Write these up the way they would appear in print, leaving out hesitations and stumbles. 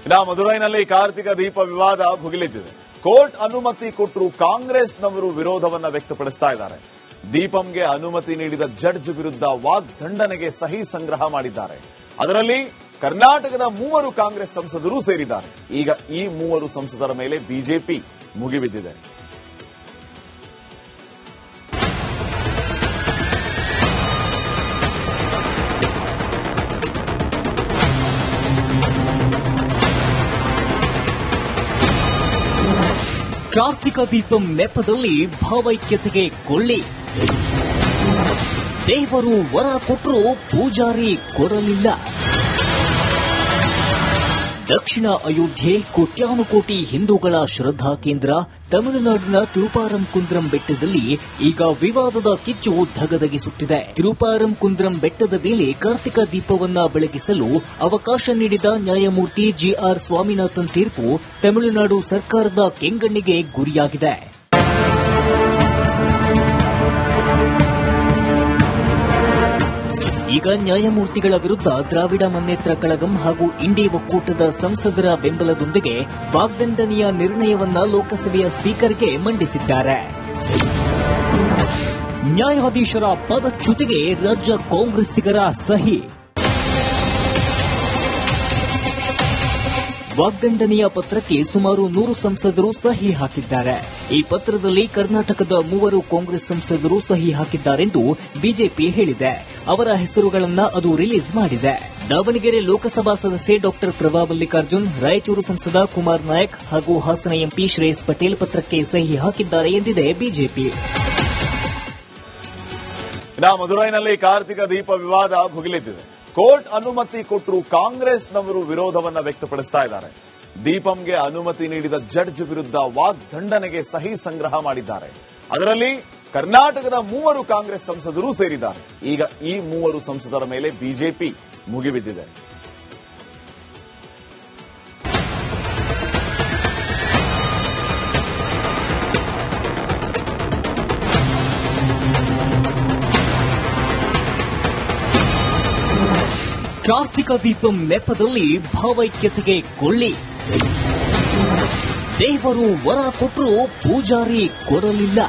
ಇನ್ನು ಮದುರೈನಲ್ಲಿ ಕಾರ್ತಿಕ ದೀಪ ವಿವಾದ ಭುಗಿಲೆದ್ದಿದೆ. ಕೋರ್ಟ್ ಅನುಮತಿ ಕೊಟ್ಟರು ಕಾಂಗ್ರೆಸ್ನವರು ವಿರೋಧವನ್ನ ವ್ಯಕ್ತಪಡಿಸ್ತಾ ಇದ್ದಾರೆ. ದೀಪಂಗೆ ಅನುಮತಿ ನೀಡಿದ ಜಡ್ಜ್ ವಿರುದ್ಧ ವಾಗ್ದಂಡನೆಗೆ ಸಹಿ ಸಂಗ್ರಹ ಮಾಡಿದ್ದಾರೆ. ಅದರಲ್ಲಿ ಕರ್ನಾಟಕದ 3 ಕಾಂಗ್ರೆಸ್ ಸಂಸದರು ಸೇರಿದ್ದಾರೆ. ಈಗ ಈ 3 ಸಂಸದರ ಮೇಲೆ ಬಿಜೆಪಿ ಮುಗಿಬಿದ್ದಿದೆ. ಕಾರ್ತಿಕ ದೀಪಂ ನೆಪದಲ್ಲಿ ಭಾವೈಕ್ಯತೆಗೆ ಕೊಳ್ಳಿ. ದೇವರು ವರ ಕೊಟ್ಟರು ಪೂಜಾರಿ ಕೊಡಲಿಲ್ಲ. ದಕ್ಷಿಣ ಅಯೋಧ್ಯೆ ಕೋಟ್ಯಾನುಕೋಟಿ ಹಿಂದೂಗಳ ಶ್ರದ್ಧಾ ಕೇಂದ್ರ ತಮಿಳುನಾಡಿನ ತಿರುಪಾರಂಕುಂದ್ರಂ ಬೆಟ್ಟದಲ್ಲಿ ಈಗ ವಿವಾದದ ಕಿಚ್ಚು ಧಗಧಗಿಸುತ್ತಿದೆ. ತಿರುಪಾರಂಕುಂದ್ರಂ ಬೆಟ್ಟದ ಮೇಲೆ ಕಾರ್ತಿಕ ದೀಪವನ್ನ ಬೆಳಗಿಸಲು ಅವಕಾಶ ನೀಡಿದ ನ್ಯಾಯಮೂರ್ತಿ ಜಿಆರ್ ಸ್ವಾಮಿನಾಥನ್ ತೀರ್ಪು ತಮಿಳುನಾಡು ಸರ್ಕಾರದ ಕೆಂಗಣ್ಣಿಗೆ ಗುರಿಯಾಗಿದೆ. ಈಗ ನ್ಯಾಯಮೂರ್ತಿಗಳ ವಿರುದ್ಧ ದ್ರಾವಿಡ ಮನ್ನೇತ್ರ ಕಳಗಂ ಹಾಗೂ ಇಂಡಿ ಒಕ್ಕೂಟದ ಸಂಸದರ ಬೆಂಬಲದೊಂದಿಗೆ ವಾಗ್ದಂಡನೆಯ ನಿರ್ಣಯವನ್ನ ಲೋಕಸಭೆಯ ಸ್ಪೀಕರ್ಗೆ ಮಂಡಿಸಿದ್ದಾರೆ. ನ್ಯಾಯಾಧೀಶರ ಪದಚ್ಯುತಿಗೆ ರಾಜ್ಯ ಕಾಂಗ್ರೆಸ್ಸಿಗರ ಸಹಿ. ವಾಗ್ದಂಡನೆಯ ಪತ್ರಕ್ಕೆ ಸುಮಾರು 100 ಸಂಸದರು ಸಹಿ ಹಾಕಿದ್ದಾರೆ. ಈ ಪತ್ರದಲ್ಲಿ ಕರ್ನಾಟಕದ 3 ಕಾಂಗ್ರೆಸ್ ಸಂಸದರು ಸಹಿ ಹಾಕಿದ್ದಾರೆಂದು ಬಿಜೆಪಿ ಹೇಳಿದೆ. ಅವರ ಹೆಸರುಗಳನ್ನ ಅದು ರಿಲೀಸ್ ಮಾಡಿದೆ. ದಾವಣಗೆರೆ ಲೋಕಸಭಾ ಸದಸ್ಯೆ ಡಾ ಪ್ರಭಾ ಮಲ್ಲಿಕಾರ್ಜುನ್, ರಾಯಚೂರು ಸಂಸದ ಕುಮಾರ್ ನಾಯಕ್ ಹಾಗೂ ಹಾಸನ ಎಂಪಿ ಶ್ರೇಯಸ್ ಪಟೇಲ್ ಪತ್ರಕ್ಕೆ ಸಹಿ ಹಾಕಿದ್ದಾರೆ ಎಂದಿದೆ ಬಿಜೆಪಿ. ಮದುರೈನಲ್ಲಿ ಕಾರ್ತಿಕ ದೀಪ ವಿವಾದ ಭುಗಿಲೆದ್ದಿದೆ. ಕೋರ್ಟ್ ಅನುಮತಿ ಕೊಟ್ಟರು ಕಾಂಗ್ರೆಸ್ನವರು ವಿರೋಧವನ್ನ ವ್ಯಕ್ತಪಡಿಸ್ತಾ ಇದ್ದಾರೆ. ದೀಪಂಗೆ ಅನುಮತಿ ನೀಡಿದ ಜಡ್ಜ್ ವಿರುದ್ಧ ವಾಗ್ದಂಡನೆಗೆ ಸಹಿ ಸಂಗ್ರಹ ಮಾಡಿದ್ದಾರೆ. ಅದರಲ್ಲಿ ಕರ್ನಾಟಕದ 3 ಕಾಂಗ್ರೆಸ್ ಸಂಸದರು ಸೇರಿದ್ದಾರೆ. ಈಗ ಈ 3 ಸಂಸದರ ಮೇಲೆ ಬಿಜೆಪಿ ಮುಗಿಬಿದ್ದಿದೆ. ಕಾರ್ತಿಕ ದೀಪಂ ನೆಪದಲ್ಲಿ ಭಾವೈಕ್ಯತೆಗೆ ಕೊಳ್ಳಿ. ದೇವರು ವರ ಕೊಟ್ಟರು ಪೂಜಾರಿ ಕೊಡಲಿಲ್ಲ.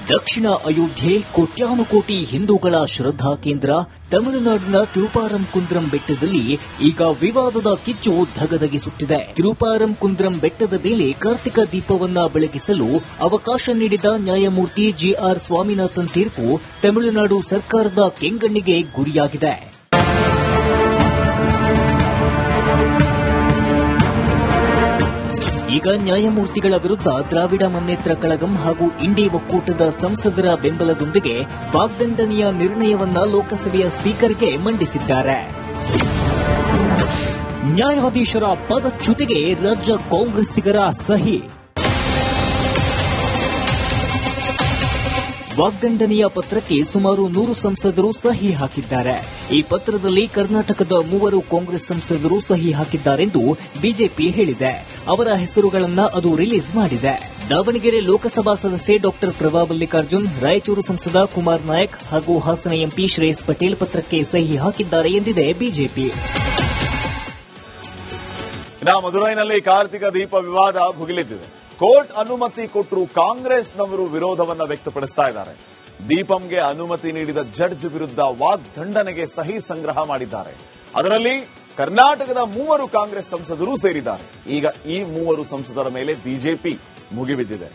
ದಕ್ಷಿಣ ಅಯೋಧ್ಯೆ ಕೋಟ್ಯಾನುಕೋಟಿ ಹಿಂದೂಗಳ ಶ್ರದ್ಧಾ ಕೇಂದ್ರ ತಮಿಳುನಾಡಿನ ತಿರುಪಾರಂಕುಂದ್ರಂ ಬೆಟ್ಟದಲ್ಲಿ ಈಗ ವಿವಾದದ ಕಿಚ್ಚು ಧಗಧಗಿಸುತ್ತಿದೆ. ತಿರುಪಾರಂಕುಂದ್ರಂ ಬೆಟ್ಟದ ಮೇಲೆ ಕಾರ್ತಿಕ ದೀಪವನ್ನ ಬೆಳಗಿಸಲು ಅವಕಾಶ ನೀಡಿದ ನ್ಯಾಯಮೂರ್ತಿ ಜಿಆರ್ ಸ್ವಾಮಿನಾಥನ್ ತೀರ್ಪು ತಮಿಳುನಾಡು ಸರ್ಕಾರದ ಕೆಂಗಣ್ಣಿಗೆ ಗುರಿಯಾಗಿದೆ. ಈಗ ನ್ಯಾಯಮೂರ್ತಿಗಳ ವಿರುದ್ಧ ದ್ರಾವಿಡ ಮನ್ನೇತ್ರ ಕಳಗಂ ಹಾಗೂ ಇಂಡಿ ಒಕ್ಕೂಟದ ಸಂಸದರ ಬೆಂಬಲದೊಂದಿಗೆ ವಾಗ್ದಂಡನೆಯ ನಿರ್ಣಯವನ್ನ ಲೋಕಸಭೆಯ ಸ್ಪೀಕರ್ಗೆ ಮಂಡಿಸಿದ್ದಾರೆ. ನ್ಯಾಯಾಧೀಶರ ಪದಚ್ಯುತಿಗೆ ರಾಜ್ಯ ಕಾಂಗ್ರೆಸ್ಸಿಗರ ಸಹಿ. ವಾಗ್ದಂಡನೆಯ ಪತ್ರಕ್ಕೆ ಸುಮಾರು 100 ಸಂಸದರು ಸಹಿ ಹಾಕಿದ್ದಾರೆ. ಈ ಪತ್ರದಲ್ಲಿ ಕರ್ನಾಟಕದ 3 ಕಾಂಗ್ರೆಸ್ ಸಂಸದರು ಸಹಿ ಹಾಕಿದ್ದಾರೆಂದು ಬಿಜೆಪಿ ಹೇಳಿದೆ. ಅವರ ಹೆಸರುಗಳನ್ನ ಅದು ರಿಲೀಸ್ ಮಾಡಿದೆ. ದಾವಣಗೆರೆ ಲೋಕಸಭಾ ಸದಸ್ಯೆ ಡಾ ಪ್ರಭಾ ಮಲ್ಲಿಕಾರ್ಜುನ್, ರಾಯಚೂರು ಸಂಸದ ಕುಮಾರ್ ನಾಯಕ್ ಹಾಗೂ ಹಾಸನ ಎಂಪಿ ಶ್ರೇಯಸ್ ಪಟೇಲ್ ಪತ್ರಕ್ಕೆ ಸಹಿ ಹಾಕಿದ್ದಾರೆ ಎಂದಿದೆ ಬಿಜೆಪಿ. ಮದುರೈನಲ್ಲಿ ಕಾರ್ತಿಕ ದೀಪ ವಿವಾದ ಭುಗಿಲೆದ್ದಿದೆ. ಕೋರ್ಟ್ ಅನುಮತಿ ಕೊಟ್ಟರು ಕಾಂಗ್ರೆಸ್ನವರು ವಿರೋಧವನ್ನ ವ್ಯಕ್ತಪಡಿಸ್ತಾ ಇದ್ದಾರೆ. ದೀಪಂಗೆ ಅನುಮತಿ ನೀಡಿದ ಜಡ್ಜ್ ವಿರುದ್ಧ ವಾಗ್ದಂಡನೆಗೆ ಸಹಿ ಸಂಗ್ರಹ ಮಾಡಿದ್ದಾರೆ. ಅದರಲ್ಲಿ ಕರ್ನಾಟಕದ 3 ಕಾಂಗ್ರೆಸ್ ಸಂಸದರು ಸೇರಿದ್ದಾರೆ. ಈಗ ಈ 3 ಸಂಸದರ ಮೇಲೆ ಬಿಜೆಪಿ ಮುಗಿಬಿದ್ದಿದೆ.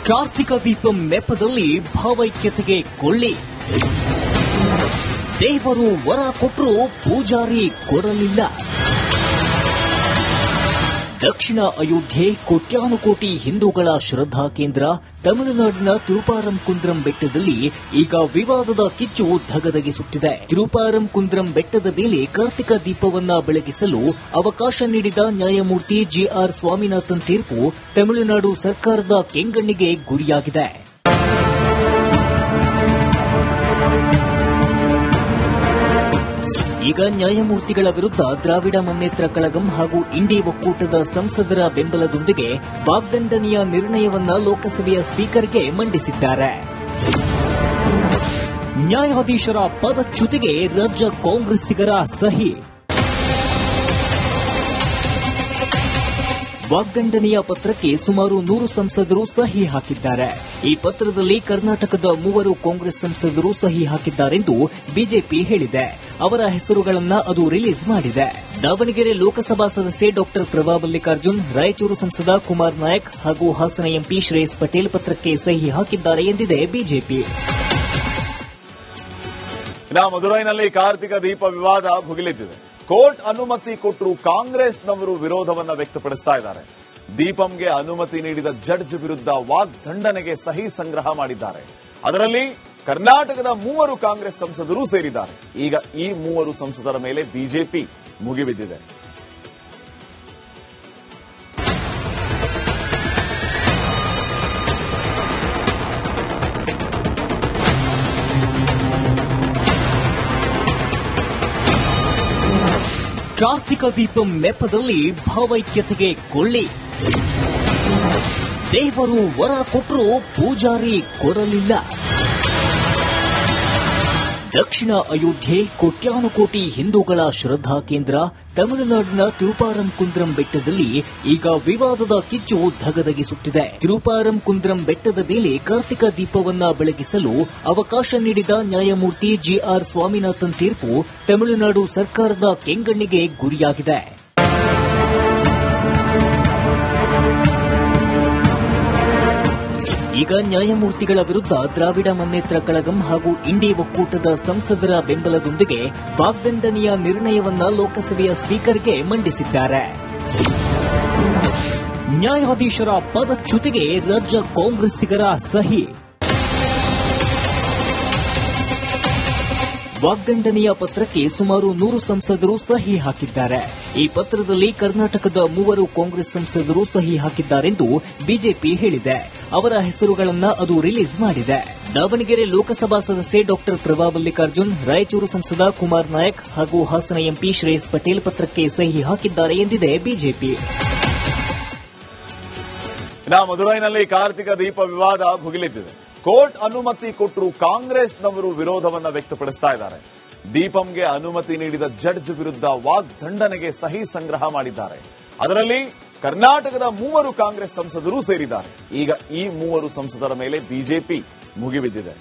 ಕಾರ್ತಿಕ ದೀಪಂ ನೆಪದಲ್ಲಿ ಭಾವೈಕ್ಯತೆಗೆ ಕೊಳ್ಳಿ. ದೇವರು ವರ ಕೊಟ್ಟರು ಪೂಜಾರಿ ಕೊಡಲಿಲ್ಲ. ದಕ್ಷಿಣ ಅಯೋಧ್ಯೆ ಕೋಟ್ಯಾನುಕೋಟಿ ಹಿಂದೂಗಳ ಶ್ರದ್ಧಾ ಕೇಂದ್ರ ತಮಿಳುನಾಡಿನ ತಿರುಪಾರಂಕುಂದ್ರಂ ಬೆಟ್ಟದಲ್ಲಿ ಈಗ ವಿವಾದದ ಕಿಚ್ಚು ಧಗಧಗಿಸುತ್ತಿದೆ. ತಿರುಪಾರಂಕುಂದ್ರಂ ಬೆಟ್ಟದ ಮೇಲೆ ಕಾರ್ತಿಕ ದೀಪವನ್ನ ಬೆಳಗಿಸಲು ಅವಕಾಶ ನೀಡಿದ ನ್ಯಾಯಮೂರ್ತಿ ಜಿಆರ್ ಸ್ವಾಮಿನಾಥನ್ ತೀರ್ಪು ತಮಿಳುನಾಡು ಸರ್ಕಾರದ ಕೆಂಗಣ್ಣಿಗೆ ಗುರಿಯಾಗಿದೆ. ಈಗ ನ್ಯಾಯಮೂರ್ತಿಗಳ ವಿರುದ್ಧ ದ್ರಾವಿಡ ಮುನ್ನೇತ್ರ ಕಳಗಂ ಹಾಗೂ ಇಂಡಿ ಒಕ್ಕೂಟದ ಸಂಸದರ ಬೆಂಬಲದೊಂದಿಗೆ ವಾಗ್ದಂಡನೆಯ ನಿರ್ಣಯವನ್ನ ಲೋಕಸಭೆಯ ಸ್ಪೀಕರ್ಗೆ ಮಂಡಿಸಿದ್ದಾರೆ. ನ್ಯಾಯಾಧೀಶರ ಪದಚ್ಯುತಿಗೆ ರಾಜ್ಯ ಕಾಂಗ್ರೆಸ್ಸಿಗರ ಸಹಿ. ವಾಗ್ದಂಡನೆಯ ಪತ್ರಕ್ಕೆ ಸುಮಾರು 100 ಸಂಸದರು ಸಹಿ ಹಾಕಿದ್ದಾರೆ. ಈ ಪತ್ರದಲ್ಲಿ ಕರ್ನಾಟಕದ 3 ಕಾಂಗ್ರೆಸ್ ಸಂಸದರು ಸಹಿ ಹಾಕಿದ್ದಾರೆಂದು ಬಿಜೆಪಿ ಹೇಳಿದೆ. ಅವರ ಹೆಸರುಗಳನ್ನು ಅದು ರಿಲೀಸ್ ಮಾಡಿದೆ. ದಾವಣಗೆರೆ ಲೋಕಸಭಾ ಸದಸ್ಯೆ ಡಾ ಪ್ರಭಾ ಮಲ್ಲಿಕಾರ್ಜುನ್, ರಾಯಚೂರು ಸಂಸದ ಕುಮಾರ್ ನಾಯಕ್ ಹಾಗೂ ಹಾಸನ ಎಂಪಿ ಶ್ರೇಯಸ್ ಪಟೇಲ್ ಪತ್ರಕ್ಕೆ ಸಹಿ ಹಾಕಿದ್ದಾರೆ ಎಂದಿದೆ ಬಿಜೆಪಿ. ಮದುರೈನಲ್ಲಿ ಕಾರ್ತಿಕ ದೀಪ ವಿವಾದ ಭುಗಿಲೆದ್ದಿದೆ. ಕೋರ್ಟ್ ಅನುಮತಿ ಕೊಟ್ಟರು ಕಾಂಗ್ರೆಸ್ನವರು ವಿರೋಧವನ್ನ ವ್ಯಕ್ತಪಡಿಸ್ತಾ ಇದ್ದಾರೆ. ದೀಪಂಗೆ ಅನುಮತಿ ನೀಡಿದ ಜಡ್ಜ್ ವಿರುದ್ಧ ವಾಗ್ದಂಡನೆಗೆ ಸಹಿ ಸಂಗ್ರಹ ಮಾಡಿದ್ದಾರೆ. ಅದರಲ್ಲಿ ಕರ್ನಾಟಕದ 3 ಕಾಂಗ್ರೆಸ್ ಸಂಸದರು ಸೇರಿದ್ದಾರೆ. ಈಗ ಈ 3 ಸಂಸದರ ಮೇಲೆ ಬಿಜೆಪಿ ಮುಗಿಬಿದ್ದಿದೆ. ಕಾರ್ತಿಕ ದೀಪಂ ನೆಪದಲ್ಲಿ ಭಾವೈಕ್ಯತೆಗೆ ಕೊಳ್ಳಿ. ದೇವರು ವರ ಕೊಟ್ಟರು ಪೂಜಾರಿ ಕೊಡಲಿಲ್ಲ. ದಕ್ಷಿಣ ಅಯೋಧ್ಯೆ ಕೋಟ್ಯಾನುಕೋಟಿ ಹಿಂದೂಗಳ ಶ್ರದ್ಧಾ ಕೇಂದ್ರ ತಮಿಳುನಾಡಿನ ತಿರುಪಾರಂಕುಂದ್ರಂ ಬೆಟ್ಟದಲ್ಲಿ ಈಗ ವಿವಾದದ ಕಿಚ್ಚು ಧಗಧಗಿಸುತ್ತಿದೆ. ತಿರುಪಾರಂಕುಂದ್ರಂ ಬೆಟ್ಟದ ಮೇಲೆ ಕಾರ್ತಿಕ ದೀಪವನ್ನ ಬೆಳಗಿಸಲು ಅವಕಾಶ ನೀಡಿದ ನ್ಯಾಯಮೂರ್ತಿ ಜಿಆರ್ ಸ್ವಾಮಿನಾಥನ್ ತೀರ್ಪು ತಮಿಳುನಾಡು ಸರ್ಕಾರದ ಕೆಂಗಣ್ಣಿಗೆ ಗುರಿಯಾಗಿದೆ. ಈಗ ನ್ಯಾಯಮೂರ್ತಿಗಳ ವಿರುದ್ಧ ದ್ರಾವಿಡ ಮುನ್ನೇತ್ರ ಕಳಗಂ ಹಾಗೂ ಇಂಡಿ ಒಕ್ಕೂಟದ ಸಂಸದರ ಬೆಂಬಲದೊಂದಿಗೆ ವಾಗ್ದಂಡನೆಯ ನಿರ್ಣಯವನ್ನ ಲೋಕಸಭೆಯ ಸ್ಪೀಕರ್ಗೆ ಮಂಡಿಸಿದ್ದಾರೆ. ನ್ಯಾಯಾಧೀಶರ ಪದಚ್ಯುತಿಗೆ ರಾಜ್ಯ ಕಾಂಗ್ರೆಸ್ಸಿಗರ ಸಹಿ. ವಾಗ್ದಂಡನೆಯ ಪತ್ರಕ್ಕೆ ಸುಮಾರು 100 ಸಂಸದರು ಸಹಿ ಹಾಕಿದ್ದಾರೆ. ಈ ಪತ್ರದಲ್ಲಿ ಕರ್ನಾಟಕದ 3 ಕಾಂಗ್ರೆಸ್ ಸಂಸದರು ಸಹಿ ಹಾಕಿದ್ದಾರೆಂದು ಬಿಜೆಪಿ ಹೇಳಿದೆ. ಅವರ ಹೆಸರುಗಳನ್ನು ಅದು ರಿಲೀಸ್ ಮಾಡಿದೆ. ದಾವಣಗೆರೆ ಲೋಕಸಭಾ ಸದಸ್ಯೆ ಡಾ ಪ್ರಭಾ ಮಲ್ಲಿಕಾರ್ಜುನ್, ರಾಯಚೂರು ಸಂಸದ ಕುಮಾರ್ ನಾಯಕ್ ಹಾಗೂ ಹಾಸನ ಎಂಪಿ ಶ್ರೇಯಸ್ ಪಟೇಲ್ ಪತ್ರಕ್ಕೆ ಸಹಿ ಹಾಕಿದ್ದಾರೆ ಎಂದಿದೆ ಬಿಜೆಪಿ. ಮದುರೈನಲ್ಲಿ ಕಾರ್ತಿಕ ದೀಪ ವಿವಾದ ಭುಗಿಲೆದ್ದಿದೆ. ಕೋರ್ಟ್ ಅನುಮತಿ ಕೊಟ್ಟರು ಕಾಂಗ್ರೆಸ್ನವರು ವಿರೋಧವನ್ನ ವ್ಯಕ್ತಪಡಿಸ್ತಾ ಇದ್ದಾರೆ. ದೀಪಂಗೆ ಅನುಮತಿ ನೀಡಿದ ಜಡ್ಜ್ ವಿರುದ್ಧ ವಾಗ್ದಂಡನೆಗೆ ಸಹಿ ಸಂಗ್ರಹ ಮಾಡಿದ್ದಾರೆ. ಅದರಲ್ಲಿ ಕರ್ನಾಟಕದ 3 ಕಾಂಗ್ರೆಸ್ ಸಂಸದರು ಸೇರಿದ್ದಾರೆ. ಈಗ ಈ 3 ಸಂಸದರ ಮೇಲೆ ಬಿಜೆಪಿ ಮುಗಿಬಿದ್ದಿದೆ.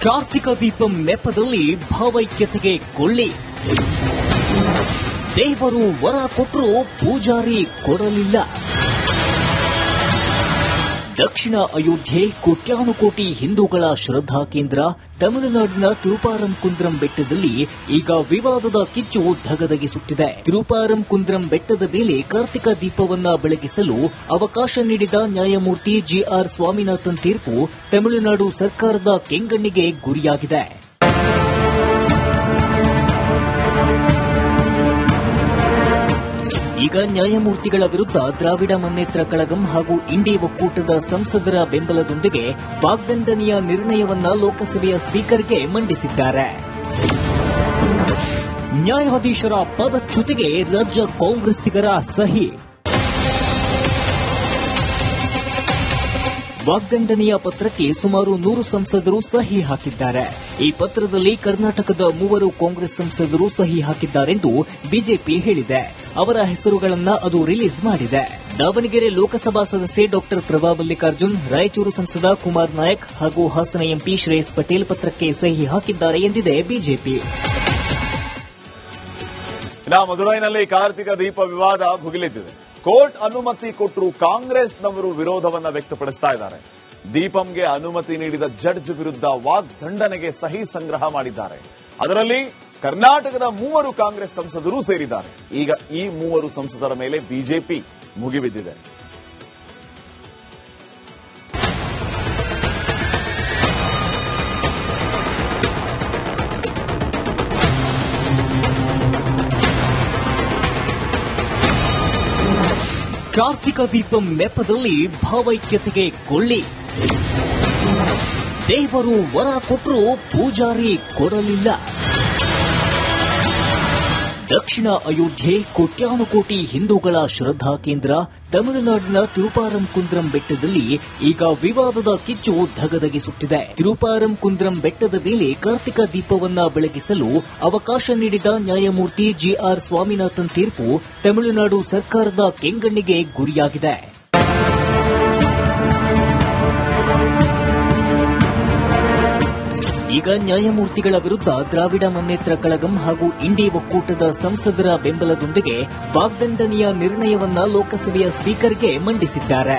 ಕಾರ್ತಿಕ ದೀಪಂ ನೆಪದಲ್ಲಿ ಭಾವೈಕ್ಯತೆಗೆ ಕೊಳ್ಳಿ. ದೇವರು ವರ ಕೊಟ್ಟರು ಪೂಜಾರಿ ಕೊಡಲಿಲ್ಲ. ದಕ್ಷಿಣ ಅಯೋಧ್ಯೆ ಕೋಟ್ಯಾನುಕೋಟಿ ಹಿಂದೂಗಳ ಶ್ರದ್ಧಾ ಕೇಂದ್ರ ತಮಿಳುನಾಡಿನ ತಿರುಪಾರಂಕುಂದ್ರಂ ಬೆಟ್ಟದಲ್ಲಿ ಈಗ ವಿವಾದದ ಕಿಚ್ಚು ಧಗಧಗಿಸುತ್ತಿದೆ. ತಿರುಪಾರಂಕುಂದ್ರಂ ಬೆಟ್ಟದ ಮೇಲೆ ಕಾರ್ತಿಕ ದೀಪವನ್ನ ಬೆಳಗಿಸಲು ಅವಕಾಶ ನೀಡಿದ ನ್ಯಾಯಮೂರ್ತಿ ಜಿಆರ್ ಸ್ವಾಮಿನಾಥನ್ ತೀರ್ಪು ತಮಿಳುನಾಡು ಸರ್ಕಾರದ ಕೆಂಗಣ್ಣಿಗೆ ಗುರಿಯಾಗಿದೆ. ಈಗ ನ್ಯಾಯಮೂರ್ತಿಗಳ ವಿರುದ್ಧ ದ್ರಾವಿಡ ಮುನ್ನೇತ್ರ ಕಳಗಂ ಹಾಗೂ ಇಂಡಿ ಒಕ್ಕೂಟದ ಸಂಸದರ ಬೆಂಬಲದೊಂದಿಗೆ ವಾಗ್ದಂಡನೆಯ ನಿರ್ಣಯವನ್ನ ಲೋಕಸಭೆಯ ಸ್ಪೀಕರ್ಗೆ ಮಂಡಿಸಿದ್ದಾರೆ. ನ್ಯಾಯಾಧೀಶರ ಪದಚ್ಯುತಿಗೆ ರಾಜ್ಯ ಕಾಂಗ್ರೆಸ್ಸಿಗರ ಸಹಿ. ವಾಗ್ದಂಡನೆಯ ಪತ್ರಕ್ಕೆ ಸುಮಾರು 100 ಸಂಸದರು ಸಹಿ ಹಾಕಿದ್ದಾರೆ. ಈ ಪತ್ರದಲ್ಲಿ ಕರ್ನಾಟಕದ 3 ಕಾಂಗ್ರೆಸ್ ಸಂಸದರು ಸಹಿ ಹಾಕಿದ್ದಾರೆಂದು ಬಿಜೆಪಿ ಹೇಳಿದೆ. ಅವರ ಹೆಸರುಗಳನ್ನು ಅದು ರಿಲೀಸ್ ಮಾಡಿದೆ. ದಾವಣಗೆರೆ ಲೋಕಸಭಾ ಸದಸ್ಯೆ ಡಾ ಪ್ರಭಾ ಮಲ್ಲಿಕಾರ್ಜುನ್, ರಾಯಚೂರು ಸಂಸದ ಕುಮಾರ್ ನಾಯಕ್ ಹಾಗೂ ಹಾಸನ ಎಂಪಿ ಶ್ರೇಯಸ್ ಪಟೇಲ್ ಪತ್ರಕ್ಕೆ ಸಹಿ ಹಾಕಿದ್ದಾರೆ ಎಂದಿದೆ ಬಿಜೆಪಿ. ಮದುರೈನಲ್ಲಿ ಕಾರ್ತಿಕ ದೀಪ ವಿವಾದ ಭುಗಿಲೆದ್ದಿದೆ. ಕೋರ್ಟ್ ಅನುಮತಿ ಕೊಟ್ಟರು ಕಾಂಗ್ರೆಸ್ನವರು ವಿರೋಧವನ್ನ ವ್ಯಕ್ತಪಡಿಸ್ತಾ ಇದ್ದಾರೆ. ದೀಪಂಗೆ ಅನುಮತಿ ನೀಡಿದ ಜಡ್ಜ್ ವಿರುದ್ಧ ವಾಗ್ದಂಡನೆಗೆ ಸಹಿ ಸಂಗ್ರಹ ಮಾಡಿದ್ದಾರೆ. ಅದರಲ್ಲಿ ಕರ್ನಾಟಕದ 3 ಕಾಂಗ್ರೆಸ್ ಸಂಸದರು ಸೇರಿದ್ದಾರೆ. ಈಗ ಈ 3 ಸಂಸದರ ಮೇಲೆ ಬಿಜೆಪಿ ಮುಗಿಬಿದ್ದಿದೆ. ಕಾರ್ತಿಕ ದೀಪಂ ನೆಪದಲ್ಲಿ ಭಾವೈಕ್ಯತೆಗೆ ಕೊಳ್ಳಿ. ದೇವರು ವರ ಕೊಟ್ಟರೂ ಪೂಜಾರಿ ಕೊಡಲಿಲ್ಲ. ದಕ್ಷಿಣ ಅಯೋಧ್ಯೆ ಕೋಟ್ಯಾನುಕೋಟಿ ಹಿಂದೂಗಳ ಶ್ರದ್ಧಾ ಕೇಂದ್ರ ತಮಿಳುನಾಡಿನ ತಿರುಪಾರಂಕುಂದ್ರಂ ಬೆಟ್ಟದಲ್ಲಿ ಈಗ ವಿವಾದದ ಕಿಚ್ಚು ಧಗಧಗಿಸುತ್ತಿದೆ. ತಿರುಪಾರಂಕುಂದ್ರಂ ಬೆಟ್ಟದ ಮೇಲೆ ಕಾರ್ತಿಕ ದೀಪವನ್ನ ಬೆಳಗಿಸಲು ಅವಕಾಶ ನೀಡಿದ ನ್ಯಾಯಮೂರ್ತಿ ಜಿಆರ್ ಸ್ವಾಮಿನಾಥನ್ ತೀರ್ಪು ತಮಿಳುನಾಡು ಸರ್ಕಾರದ ಕೆಂಗಣ್ಣಿಗೆ ಗುರಿಯಾಗಿದೆ. ಈಗ ನ್ಯಾಯಮೂರ್ತಿಗಳ ವಿರುದ್ಧ ದ್ರಾವಿಡ ಮುನ್ನೇತ್ರ ಕಳಗಂ ಹಾಗೂ ಇಂಡಿ ಒಕ್ಕೂಟದ ಸಂಸದರ ಬೆಂಬಲದೊಂದಿಗೆ ವಾಗ್ದಂಡನೆಯ ನಿರ್ಣಯವನ್ನ ಲೋಕಸಭೆಯ ಸ್ಪೀಕರ್ಗೆ ಮಂಡಿಸಿದ್ದಾರೆ.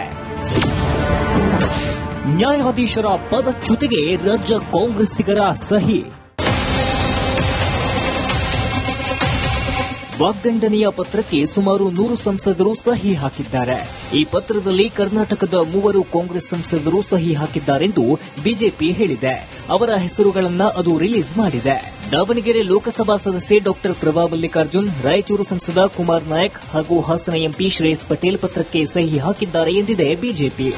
ನ್ಯಾಯಾಧೀಶರ ಪದಚ್ಯುತಿಗೆ ರಾಜ್ಯ ಕಾಂಗ್ರೆಸ್ಸಿಗರ ಸಹಿ. ವಾಗ್ದಂಡನೆಯ ಪತ್ರಕ್ಕೆ ಸುಮಾರು 100 ಸಂಸದರು ಸಹಿ ಹಾಕಿದ್ದಾರೆ. ಈ ಪತ್ರದಲ್ಲಿ ಕರ್ನಾಟಕದ 3 ಕಾಂಗ್ರೆಸ್ ಸಂಸದರು ಸಹಿ ಹಾಕಿದ್ದಾರೆಂದು ಬಿಜೆಪಿ ಹೇಳಿದೆ. ಅವರ ಹೆಸರುಗಳನ್ನು ಅದು ರಿಲೀಸ್ ಮಾಡಿದೆ. ದಾವಣಗೆರೆ ಲೋಕಸಭಾ ಸದಸ್ಯೆ ಡಾ ಪ್ರಭಾ ಮಲ್ಲಿಕಾರ್ಜುನ್, ರಾಯಚೂರು ಸಂಸದ ಕುಮಾರ್ ನಾಯಕ್ ಹಾಗೂ ಹಾಸನ ಎಂಪಿ ಶ್ರೇಯಸ್ ಪಟೇಲ್ ಪತ್ರಕ್ಕೆ ಸಹಿ ಹಾಕಿದ್ದಾರೆ ಎಂದಿದೆ ಬಿಜೆಪಿ.